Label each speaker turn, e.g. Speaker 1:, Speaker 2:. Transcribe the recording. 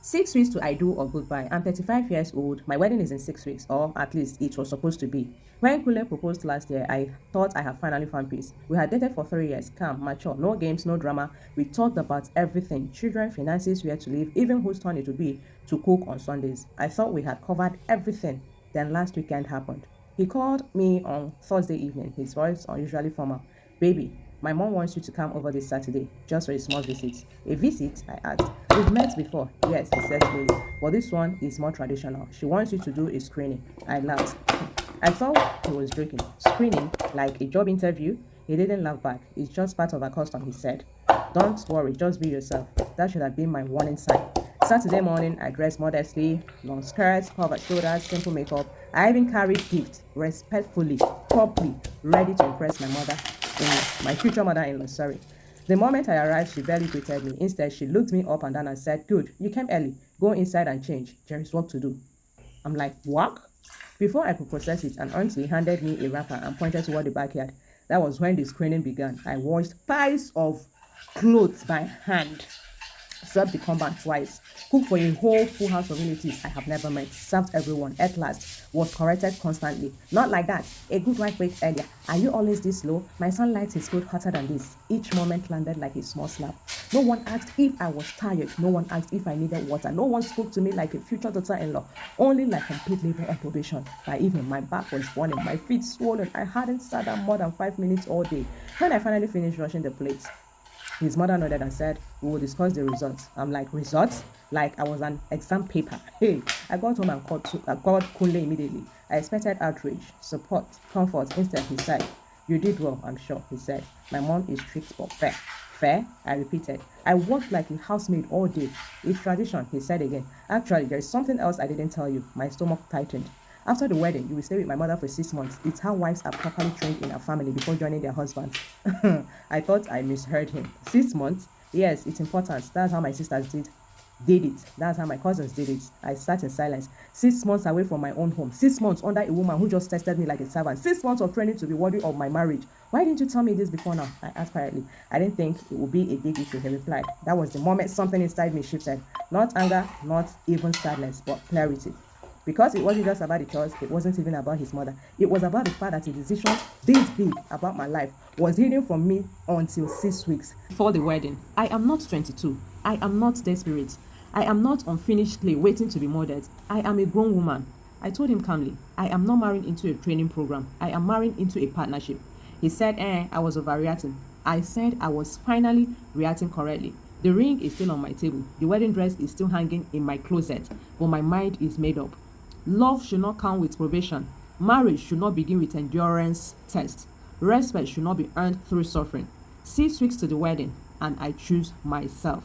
Speaker 1: 6 weeks to I do or goodbye. I'm 35 years old. My wedding is in 6 weeks, or at least it was supposed to be. When Kule proposed last year, I thought I had finally found peace. We had dated for 3 years, calm, mature, no games, no drama. We talked about everything: children, finances, where to live, even whose turn it would be to cook on Sundays. I thought we had covered everything. Then last weekend happened. He called me on Thursday evening, his voice unusually formal. Baby, my mom wants you to come over this Saturday, just for a small visit. A visit? I asked. We've met before. Yes, he said slowly. But this one is more traditional. She wants you to do a screening. I laughed. I thought he was joking. Screening? Like a job interview? He didn't laugh back. It's just part of our custom, he said. Don't worry, just be yourself. That should have been my warning sign. Saturday morning, I dressed modestly, long skirts, covered shoulders, simple makeup. I even carried gifts, respectfully, properly, ready to impress my mother-in-law, my future mother-in-law, sorry. The moment I arrived, she barely greeted me. Instead, she looked me up and down and said, "Good, you came early. Go inside and change. There is work to do." I'm like, "Work?" Before I could process it, an auntie handed me a wrapper and pointed toward the backyard. That was when the screening began. I washed piles of clothes by hand, swept the compound twice, cooked for a whole full house of relatives I have never met, served everyone, at last, was corrected constantly. Not like that. A good wife wakes earlier. Are you always this slow? My son likes his food hotter than this. Each moment landed like a small slap. No one asked if I was tired. No one asked if I needed water. No one spoke to me like a future daughter-in-law, only like complete labor on probation. By evening, my back was burning, my feet swollen. I hadn't sat down more than 5 minutes all day. When I finally finished washing the plates, his mother nodded and said, "We will discuss the results." I'm like, "Results?" Like I was an exam paper. Hey, I got home and called Kunle immediately. I expected outrage, support, comfort. Instead, he said, "You did well, I'm sure," he said. "My mom is strict but fair." Fair? I repeated. "I worked like a housemaid all day." "It's tradition," he said again. "Actually, there is something else I didn't tell you." My stomach tightened. "After the wedding, you will stay with my mother for 6 months. It's how wives are properly trained in our family before joining their husbands." I thought I misheard him. 6 months? Yes, it's important. That's how my sisters did it. That's how my cousins did it. I sat in silence. 6 months away from my own home. 6 months under a woman who just tested me like a servant. 6 months of training to be worthy of my marriage. "Why didn't you tell me this before now?" I asked quietly. "I didn't think it would be a big issue," he replied. That was the moment something inside me shifted. Not anger, not even sadness, but clarity. Because it wasn't just about the chores, it wasn't even about his mother. It was about the fact that a decision this big about my life was hidden from me until 6 weeks before the wedding. I am not 22. I am not desperate. I am not unfinished clay waiting to be molded. I am a grown woman. I told him calmly, "I am not marrying into a training program. I am marrying into a partnership." He said, I was overreacting. I said I was finally reacting correctly. The ring is still on my table. The wedding dress is still hanging in my closet, but my mind is made up. Love should not come with probation. Marriage should not begin with endurance test. Respect should not be earned through suffering. 6 weeks to the wedding, and I choose myself.